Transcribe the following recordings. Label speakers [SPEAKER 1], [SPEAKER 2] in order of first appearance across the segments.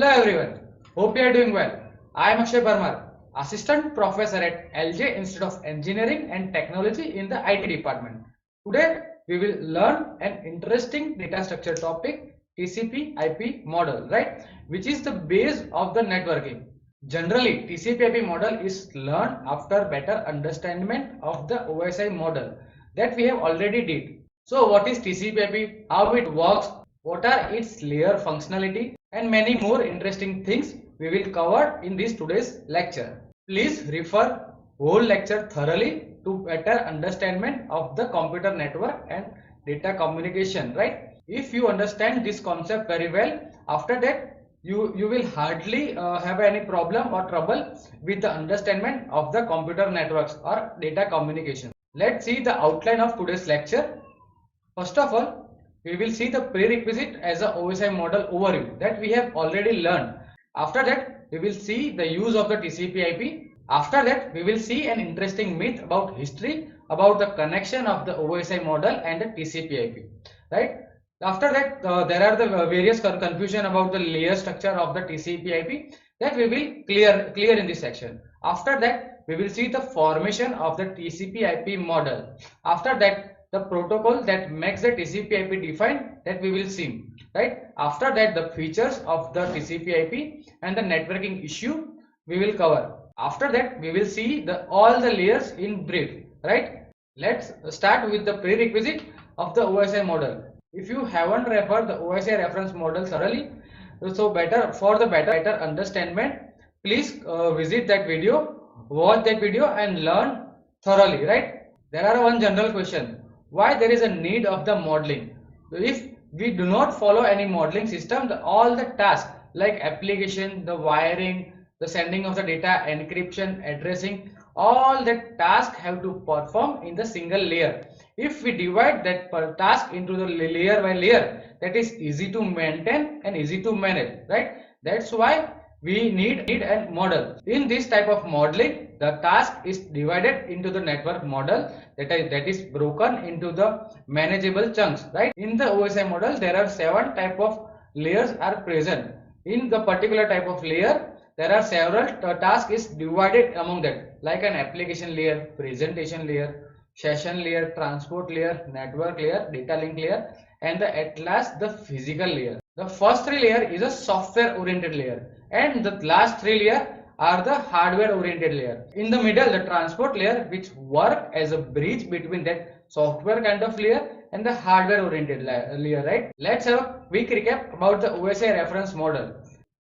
[SPEAKER 1] Hello everyone, hope you are doing well. I am Akshay Parmar, Assistant Professor at LJ Institute of Engineering and Technology in the IT department. Today we will learn an interesting data structure topic, TCP IP model, right? Which is the base of the networking. Generally, TCP IP model is learned after better understanding of the OSI model that we have already did. So what is TCP IP, how it works, what are its layer functionality, and many more interesting things we will cover in this today's lecture. Please refer whole lecture thoroughly to better understanding of the computer network and data communication, right? If you understand this concept very well, after that you will hardly have any problem or trouble with the understanding of the computer networks or data communication. Let's see the outline of today's lecture. First of all, we will see the prerequisite as a OSI model overview that we have already learned. After that, we will see the use of the TCP IP. After that, we will see an interesting myth about history, about the connection of the OSI model and the TCP IP. Right? After that, there are the various confusion about the layer structure of the TCP IP that we will clear in this section. After that, we will see the formation of the TCP IP model. After that, the protocol that makes the TCP IP defined, that we will see, right? After that, the features of the TCP IP and the networking issue we will cover. After that, we will see all the layers in brief, right? Let's start with the prerequisite of the OSI model. If you haven't referred the OSI reference model thoroughly, so for the better understanding, please visit that video, watch that video and learn thoroughly, right? There are one general question. Why there is a need of the modeling? If we do not follow any modeling system, all the tasks like application, the wiring, the sending of the data, encryption, addressing, all the tasks have to perform in the single layer. If we divide that per task into the layer by layer, that is easy to maintain and easy to manage, right? That's why we need a model. In this type of modeling, the task is divided into the network model that is broken into the manageable chunks, right? In the OSI model, there are 7 type of layers are present. In the particular type of layer, there are several tasks is divided among that, like an application layer, presentation layer, session layer, transport layer, network layer, data link layer, and at last the physical layer. The first 3 layer is a software oriented layer, and the last 3 layer are the hardware oriented layer. In the middle, the transport layer, which work as a bridge between that software kind of layer and the hardware oriented layer, right? Let's have a quick recap about the OSI reference model.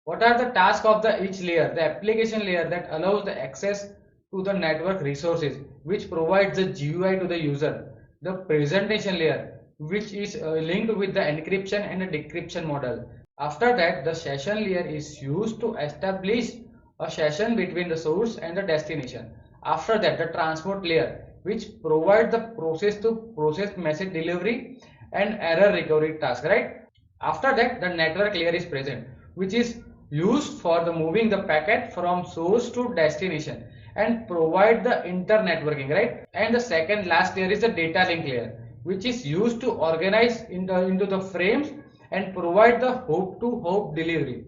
[SPEAKER 1] What are the tasks of each layer? The application layer that allows the access to the network resources, which provides the GUI to the user. The presentation layer, which is linked with the encryption and the decryption model. After that, the session layer is used to establish a session between the source and the destination. After that, the transport layer, which provides the process message delivery and error recovery task, right? After that, the network layer is present, which is used for the moving the packet from source to destination and provide the inter-networking, right? And the second last layer is the data link layer, which is used to organize into the frames and provide the hope-to-hope delivery.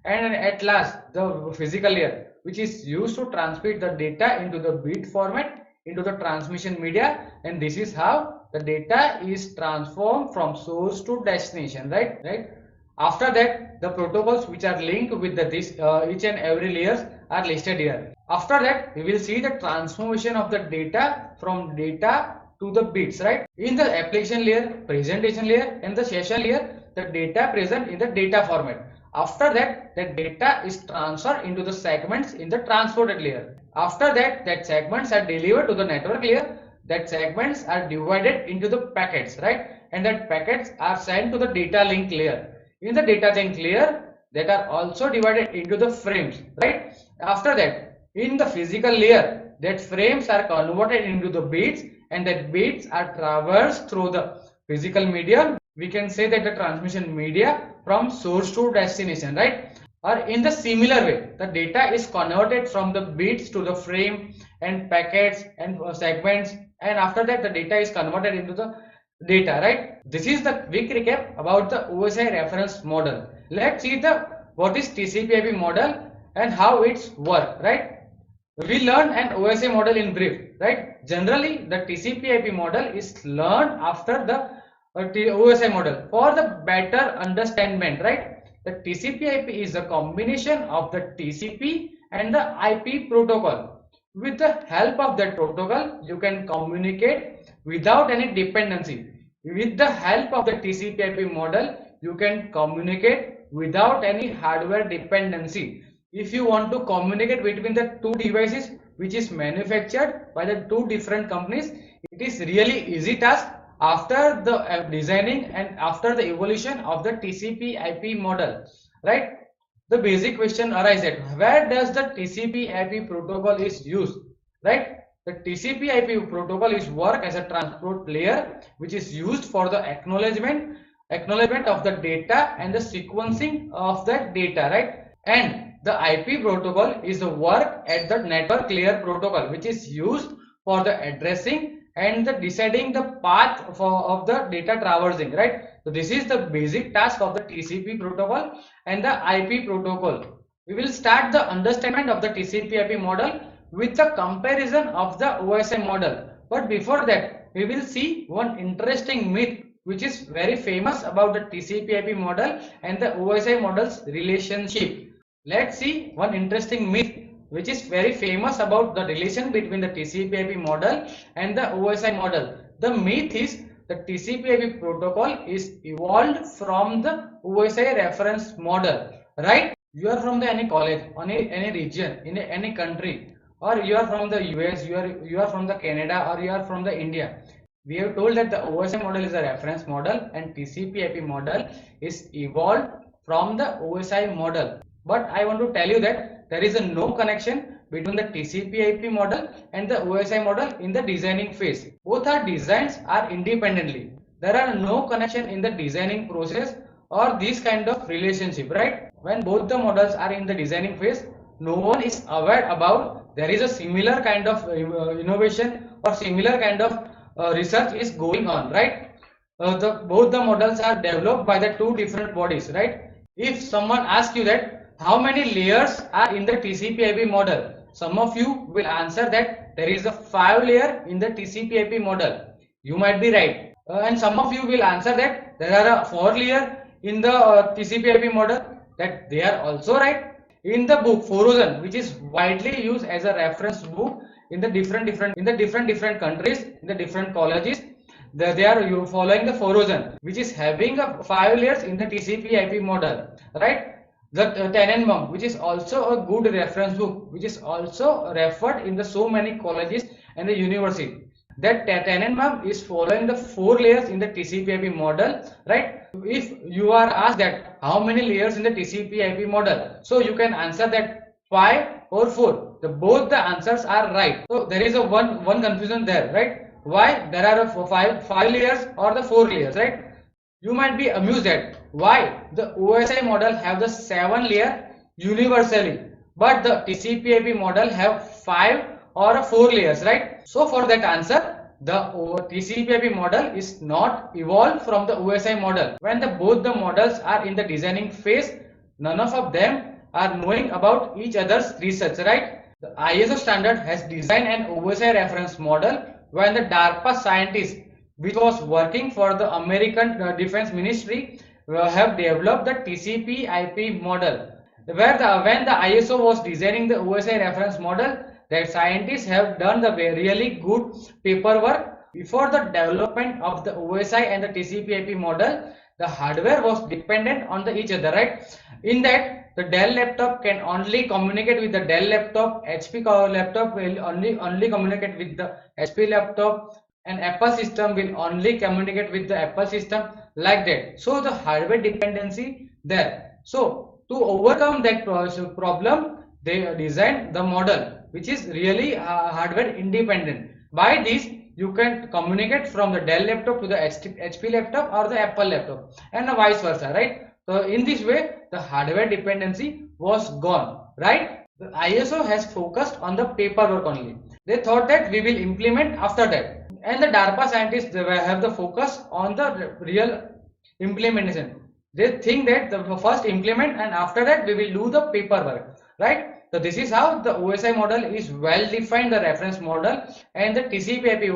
[SPEAKER 1] And at last, the physical layer, which is used to transmit the data into the bit format into the transmission media, and this is how the data is transformed from source to destination, right? After that, the protocols which are linked with each and every layers are listed here. After that, we will see the transformation of the data from data to the bits, right? In the application layer, presentation layer, and the session layer, the data present in the data format. After that, the data is transferred into the segments in the transported layer. After that, segments are delivered to the network layer. That segments are divided into the packets, right? And that packets are sent to the data link layer. In the data link layer, that are also divided into the frames, right? After that, in the physical layer, that frames are converted into the bits, and that bits are traversed through the physical medium. We can say that the transmission media from source to destination, right? Or in the similar way, the data is converted from the bits to the frame and packets and segments, and after that the data is converted into the data, right? This is the quick recap about the OSI reference model. Let's see the what is TCP/IP model and how it's work, right? We learn an OSI model in brief, right? Generally, the TCP/IP model is learned after the OSI model for the better understanding, right? The TCP/IP is a combination of the TCP and the IP protocol. With the help of that protocol, you can communicate without any dependency. With the help of the TCP/IP model, you can communicate without any hardware dependency. If you want to communicate between the two devices which is manufactured by the two different companies, it is really easy task after the designing and after the evolution of the TCP/IP model, right? The basic question arises, where does the TCP/IP protocol is used, right? The TCP/IP protocol is work as a transport layer which is used for the acknowledgement of the data and the sequencing of that data, right? And the IP protocol is the work at the network layer protocol which is used for the addressing and the deciding the path of the data traversing, right? So this is the basic task of the TCP protocol and the IP protocol. We will start the understanding of the TCP/IP model with the comparison of the OSI model. But before that, we will see one interesting myth which is very famous about the TCP/IP model and the OSI model's relationship. Let's see one interesting myth which is very famous about the relation between the TCP/IP model and the OSI model. The myth is the TCP/IP protocol is evolved from the OSI reference model, right? You are from the any college, any region, in any country, or you are from the US, you are from the Canada, or you are from the India. We have told that the OSI model is a reference model and TCP/IP model is evolved from the OSI model. But I want to tell you that there is a no connection between the TCP/IP model and the OSI model in the designing phase. Both are designs are independently. There are no connection in the designing process or this kind of relationship, right? When both the models are in the designing phase, no one is aware about there is a similar kind of innovation or similar kind of research is going on, right? Both the models are developed by the two different bodies, right? If someone asks you that how many layers are in the TCP/IP model, some of you will answer that there is a 5 layer in the TCP/IP model. You might be right, and some of you will answer that there are 4 layer in the TCP/IP model, that they are also right. In the book 4000, which is widely used as a reference book in the different countries, in the different colleges, they are following the 4000, which is having a 5 layers in the TCP/IP model, right? The Tenenbaum, which is also a good reference book, which is also referred in the so many colleges and the university. That Tenenbaum is following the 4 layers in the TCP/IP model, right? If you are asked that how many layers in the TCP/IP model, so you can answer that 5 or 4. Both the answers are right. So there is a one confusion there, right? Why there are five layers or the 4 layers, right? You might be amused at why the OSI model have the 7 layer universally, but the TCP/IP model have 5 or 4 layers, right? So for that answer, the TCP/IP model is not evolved from the OSI model. When both the models are in the designing phase, none of them are knowing about each other's research, right? The ISO standard has designed an OSI reference model when the DARPA scientists, which was working for the American Defense Ministry, have developed the TCP/IP model. When the ISO was designing the OSI reference model, the scientists have done the really good paperwork. Before the development of the OSI and the TCP/IP model, the hardware was dependent on each other, right? In that, the Dell laptop can only communicate with the Dell laptop, HP laptop will only communicate with the HP laptop, and Apple system will only communicate with the Apple system, like that. So the hardware dependency there. So to overcome that problem, they designed the model which is really hardware independent. By this, you can communicate from the Dell laptop to the HP laptop or the Apple laptop, and vice versa, right? So in this way, the hardware dependency was gone, right? The ISO has focused on the paperwork only. They thought that we will implement after that, and the DARPA scientists, they have the focus on the real implementation. They think that the first implement and after that we will do the paperwork, right? So this is how the OSI model is well defined, the reference model, and the TCP/IP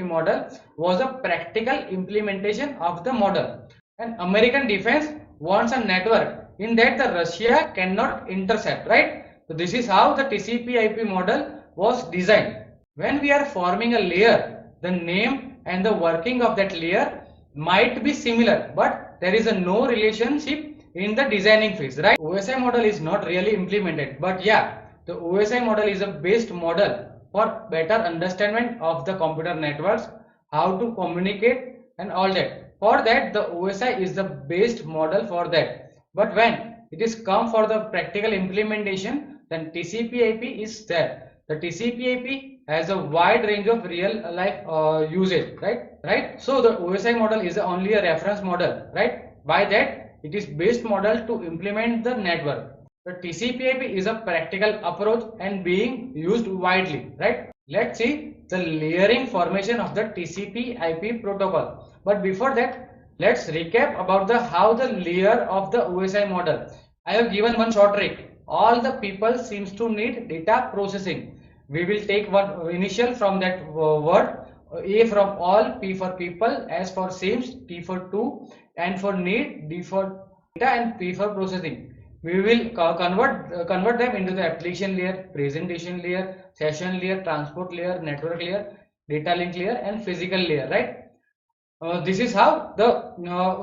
[SPEAKER 1] model was a practical implementation of the model. And American defense wants a network in that the Russia cannot intercept, right? So this is how the TCP/IP model was designed. When we are forming a layer, the name and the working of that layer might be similar, but there is a no relationship in the designing phase, right? OSI model is not really implemented, but yeah, the OSI model is a best model for better understanding of the computer networks, how to communicate and all that. For that, the OSI is the best model for that. But when it is come for the practical implementation, then TCP/IP is there. The TCP/IP has a wide range of real life usage, right? So the OSI model is only a reference model, right? By that, it is best model to implement the network. The TCP/IP is a practical approach and being used widely, right? Let's see the layering formation of the TCP/IP protocol. But before that, let's recap about the how the layer of the OSI model. I have given one short trick. All the people seems to need data processing. We will take one initial from that word, A from all, P for people, S for seems, T for two, and for need, D for data, and P for processing. We will convert them into the application layer, presentation layer, session layer, transport layer, network layer, data link layer, and physical layer, right? This is how the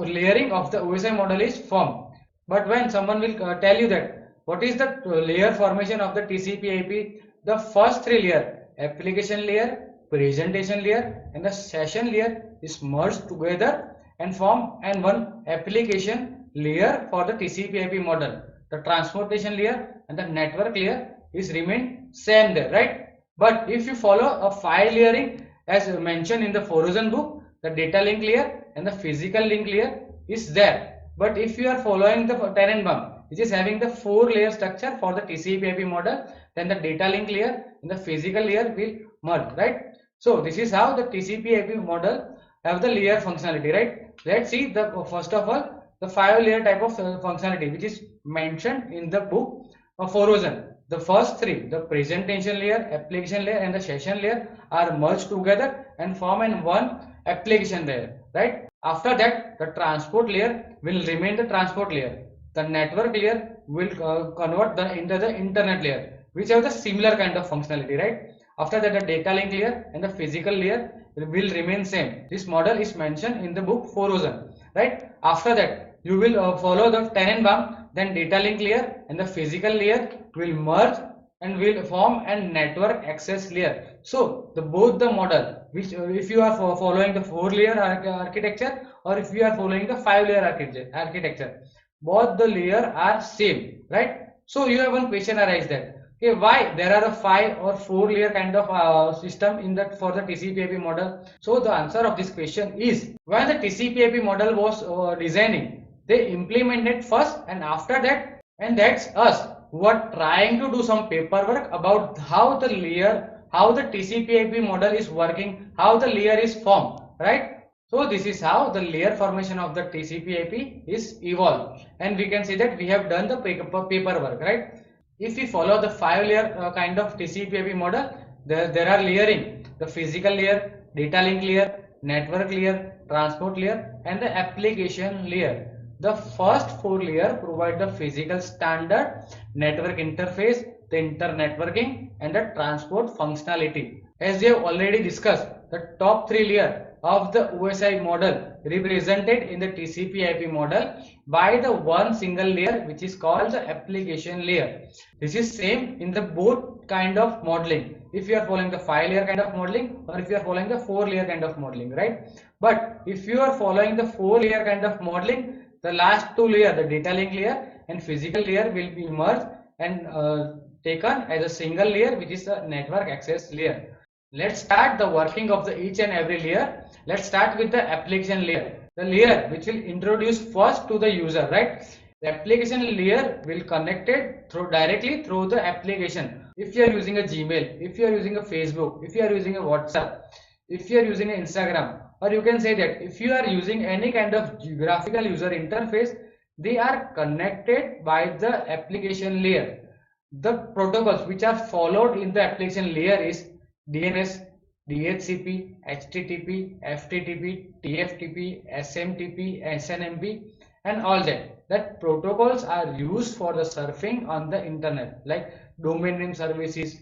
[SPEAKER 1] layering of the OSI model is formed. But when someone will tell you that what is the layer formation of the TCP/IP, the first three layer, application layer, presentation layer, and the session layer is merged together and form and one application layer for the TCP/IP model. The transportation layer and the network layer is remain same there, right? But if you follow a file layering as mentioned in the Forozen book, the data link layer and the physical link layer is there. But if you are following the Tenenbaum, which is having the 4-layer structure for the TCP/IP model, then the data link layer and the physical layer will merge, right? So this is how the TCP/IP model have the layer functionality, right? Let's see the first of all the 5-layer type of functionality which is mentioned in the book of Forozen. The first three, the presentation layer, application layer, and the session layer are merged together and form in one application layer, right? After that, the transport layer will remain the transport layer. The network layer will convert into the internet layer, which have the similar kind of functionality, right? After that, the data link layer and the physical layer will remain same. This model is mentioned in the book Forozen, right? After that, you will follow the Tenenbaum, then data link layer and the physical layer will merge and will form a network access layer. So the both the model, which if you are following the 4-layer architecture or if you are following the 5-layer architecture, both the layer are same, right? So you have one question arise that, okay, why there are a 5 or 4-layer kind of system in that for the TCP/IP model? So the answer of this question is, when the TCP/IP model was designing, they implemented first and after that, and that's us who are trying to do some paperwork about how the layer, how the TCP/IP model is working, how the layer is formed, right? So this is how the layer formation of the TCP/IP is evolved, and we can see that we have done the paperwork, right? If we follow the 5-layer kind of TCP/IP model, there are layering: the physical layer, data link layer, network layer, transport layer, and the application layer. The first 4 layers provide the physical standard, network interface, the internetworking, and the transport functionality. As we have already discussed, the top 3 layers of the OSI model represented in the TCP/IP model by the one single layer which is called the application layer. This is same in the both kind of modeling. If you are following the 5-layer kind of modeling or if you are following the 4-layer kind of modeling, right? But if you are following the 4-layer kind of modeling, the last 2 layers, the data link layer and physical layer, will be merged and taken as a single layer, which is the network access layer. Let's start the working of the each and every layer. Let's start with the application layer, the layer which will introduce first to the user, right? The application layer will connected directly through the application. If you are using a Gmail, if you are using a Facebook, if you are using a WhatsApp, if you are using Instagram, or you can say that if you are using any kind of graphical user interface, they are connected by the application layer. The protocols which are followed in the application layer is DNS, DHCP, HTTP, FTTP, TFTP, SMTP, SNMP, and all that. That protocols are used for the surfing on the internet, like domain name services,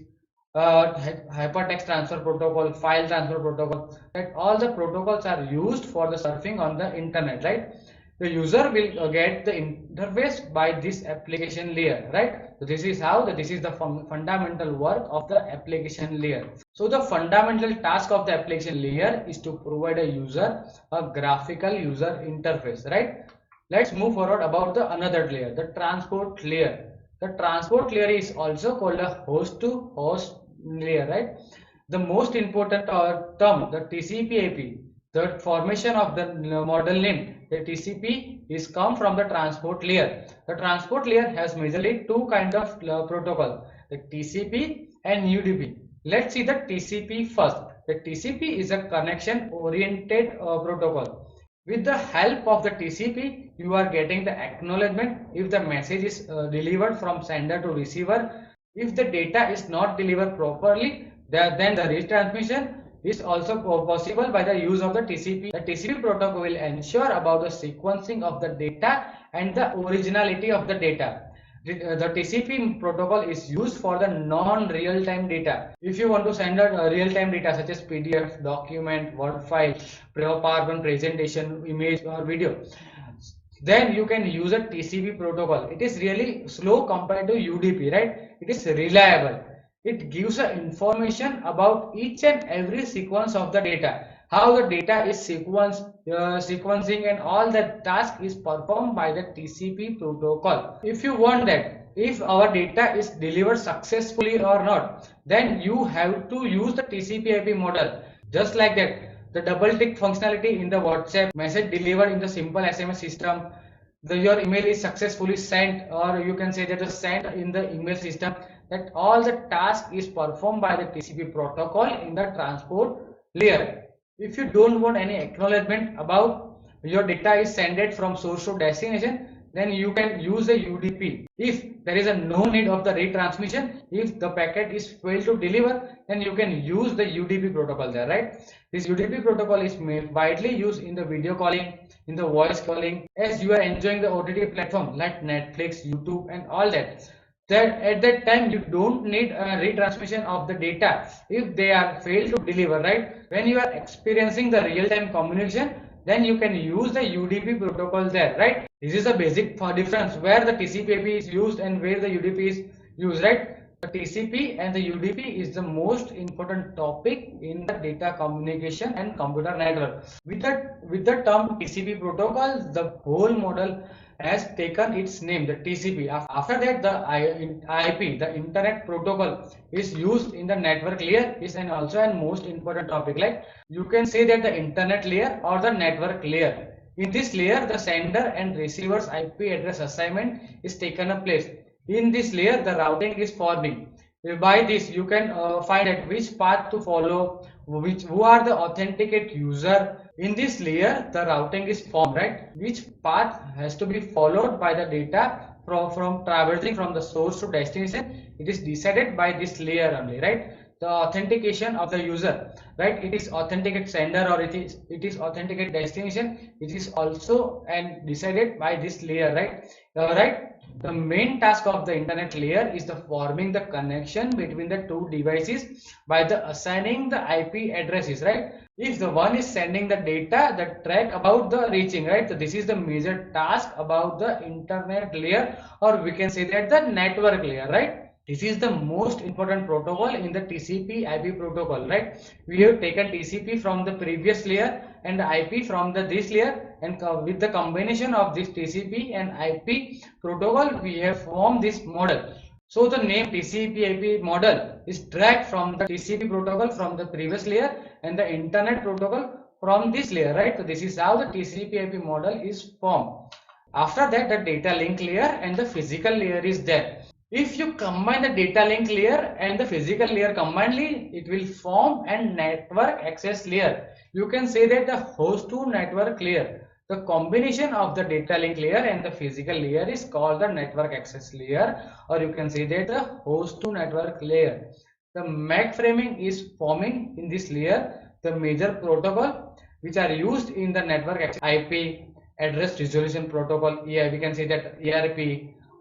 [SPEAKER 1] hypertext transfer protocol, file transfer protocol. That all the protocols are used for the surfing on the internet, right? The user will get the interface by this application layer, right? So this is how this is the fundamental work of the application layer. So the fundamental task of the application layer is to provide a user a graphical user interface, right? Let's move forward about the another layer, the transport layer. The transport layer is also called a host to host layer, right? The most important term, the TCP IP, the formation of the model name, the TCP, is come from the transport layer. The transport layer has majorly two kind of protocol, the TCP and UDP. Let's see the TCP first. The TCP is a connection oriented protocol. With the help of the TCP, you are getting the acknowledgement if the message is delivered from sender to receiver. If the data is not delivered properly, then the retransmission is also possible by the use of the TCP. The TCP protocol will ensure about the sequencing of the data and the originality of the data. The TCP protocol is used for the non-real-time data. If you want to send a real-time data such as PDF, document, Word file, PowerPoint presentation, image or video, then you can use a TCP protocol. It is really slow compared to UDP, right? It is reliable. It gives information about each and every sequence of the data, how the data is sequencing, and all that task is performed by the TCP protocol. If you want that, if our data is delivered successfully or not, then you have to use the TCP IP model. Just like that, the double tick functionality in the WhatsApp, message delivered in the simple SMS system, your email is successfully sent, or you can say that the sent in the email system, that all the task is performed by the TCP protocol in the transport layer. If you don't want any acknowledgement about your data is sent from source to destination, then you can use a UDP. If there is a no need of the retransmission, if the packet is failed to deliver, then you can use the UDP protocol there, right? This UDP protocol is widely used in the video calling, in the voice calling, as you are enjoying the OTT platform like Netflix, YouTube and all that. At that time you don't need a retransmission of the data if they are failed to deliver, right? When you are experiencing the real-time communication, then you can use the UDP protocol there, right? This is a basic difference where the TCP is used and where the UDP is used, right? The TCP and the UDP is the most important topic in the data communication and computer network. With the term TCP protocol, the whole model has taken its name, the TCP. After that, the IP, the Internet Protocol, is used in the network layer, is also a most important topic. Like you can say that the Internet layer or the network layer. In this layer, the sender and receiver's IP address assignment is taken a place. In this layer, the routing is forming. By this, you can find out which path to follow, who are the authenticate user. In this layer, the routing is formed, right? Which path has to be followed by the data from traversing from the source to destination. It is decided by this layer only, right? The authentication of the user, right? It is authenticate sender or it is authenticate destination. It is also and decided by this layer, right? Right. The main task of the internet layer is the forming the connection between the two devices by the assigning the IP addresses, right? If the one is sending the data, the track about the reaching, right? So this is the major task about the internet layer, or we can say that the network layer, right? This is the most important protocol in the TCP IP protocol, right? We have taken TCP from the previous layer and the IP from this layer, and with the combination of this TCP and IP protocol, we have formed this model. So the name TCP IP model is dragged from the TCP protocol from the previous layer and the internet protocol from this layer, right? So this is how the TCP IP model is formed. After that, the data link layer and the physical layer is there. If you combine the data link layer and the physical layer combinedly, it will form a network access layer. You can say that the host to network layer. The combination of the data link layer and the physical layer is called the network access layer, or you can say that the host to network layer. The MAC framing is forming in this layer. The major protocol which are used in the network access: IP, address resolution protocol. Yeah, we can say that ARP,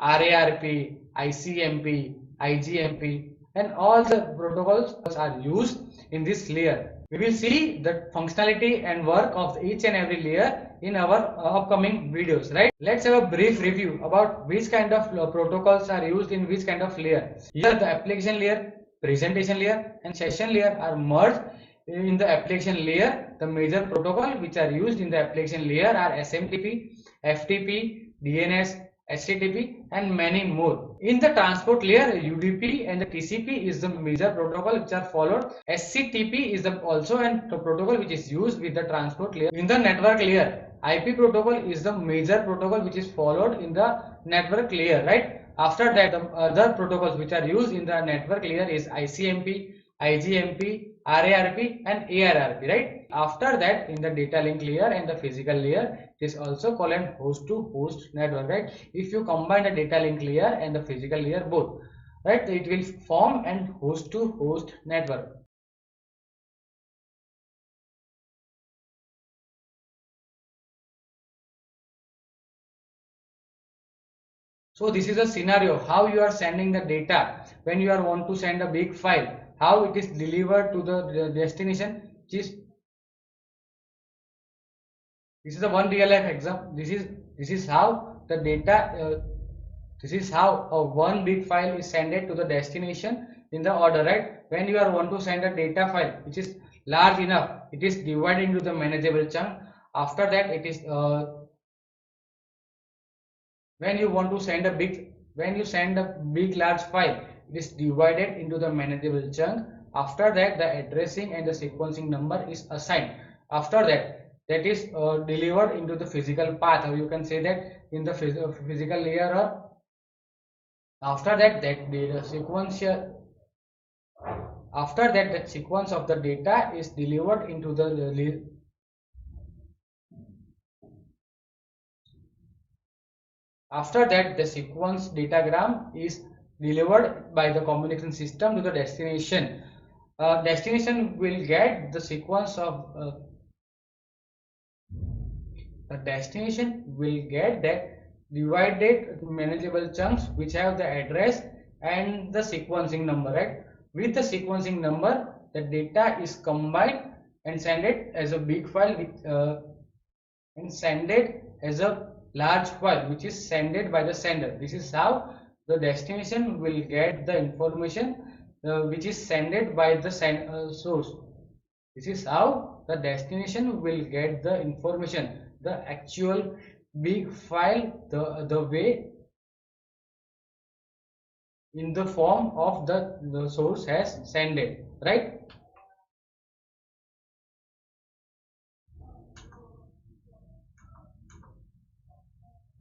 [SPEAKER 1] RARP, ICMP, IGMP, and all the protocols are used in this layer. We will see the functionality and work of each and every layer in our upcoming videos, right? Let's have a brief review about which kind of protocols are used in which kind of layer. Here the application layer, presentation layer, and session layer are merged in the application layer. The major protocol which are used in the application layer are SMTP, FTP, DNS, HTTP, and many more. In the transport layer, UDP and the TCP is the major protocol which are followed. SCTP is also a protocol which is used with the transport layer. In the network layer, IP protocol is the major protocol which is followed in the network layer, right? After that, the other protocols which are used in the network layer is ICMP, IGMP, RARP, and ARRP, right? After that, in the data link layer and the physical layer, it is also called an host to host network, right? If you combine the data link layer and the physical layer both, right, it will form an host to host network. So this is a scenario how you are sending the data when you are want to send a big file, how it is delivered to the destination. This is a one real life example. This is how the data. This is how a one big file is sent to the destination in the order, right? When you are want to send a data file which is large enough, it is divided into the manageable chunk. After that, it is when you want to send a big large file, it is divided into the manageable chunk. After that, the addressing and the sequencing number is assigned. After that, that is delivered into the physical path, or you can say that in the physical layer. Or after that, the sequential after that, the sequence of the data is delivered into the after that, the sequence datagram is delivered by the communication system to the destination. Destination will get the sequence of the destination will get that divided manageable chunks which have the address and the sequencing number, right? With the sequencing number, the data is combined and sent it as a big file and send it as a large file which is sent by the sender. This is how the destination will get the information which is sent by the source. This is how the destination will get the information, the actual big file, the way in the form of the source has sent it, right?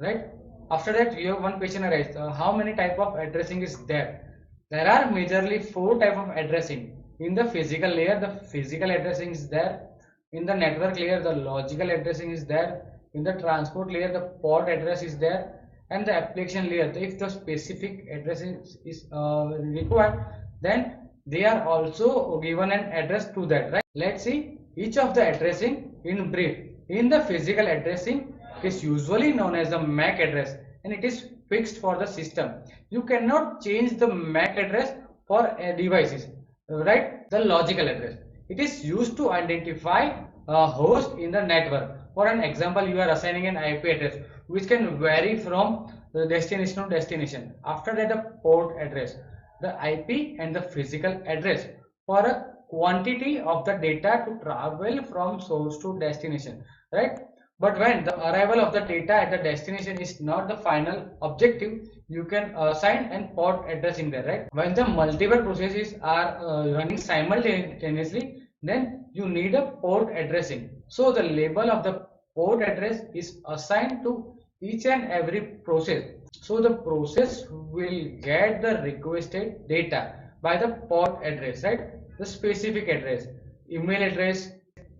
[SPEAKER 1] Right. After that, we have one question arise: how many type of addressing is there? There are majorly four type of addressing. In the physical layer, the physical addressing is there. In the network layer, the logical addressing is there. In the transport layer, the port address is there. And the application layer, if the specific addressing is required, then they are also given an address to that, right? Let's see each of the addressing in brief. In the physical addressing, it is usually known as the MAC address and it is fixed for the system. You cannot change the MAC address for devices, right? The logical address, it is used to identify a host in the network. For an example, you are assigning an IP address which can vary from the destination to destination. After that, the port address, the IP and the physical address for a quantity of the data to travel from source to destination, right? But when the arrival of the data at the destination is not the final objective, you can assign and port addressing there, right? When the multiple processes are running simultaneously, then you need a port addressing. So the label of the port address is assigned to each and every process. So the process will get the requested data by the port address, right? The specific address, email address,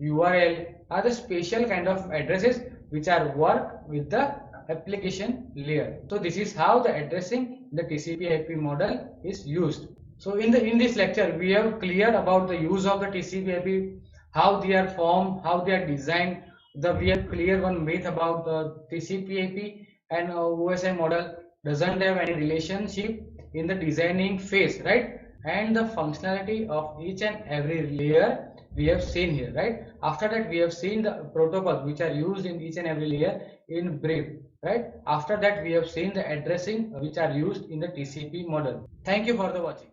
[SPEAKER 1] URL are the special kind of addresses which are work with the application layer. So this is how the addressing the TCP/IP model is used. So in this lecture we have cleared about the use of the TCP/IP, how they are formed, how they are designed. We have cleared one myth about the TCP/IP and OSI model doesn't have any relationship in the designing phase, right? And the functionality of each and every layer we have seen here, right? After that we have seen the protocols which are used in each and every layer in brief, right? After that we have seen the addressing which are used in the TCP model. Thank you for the watching.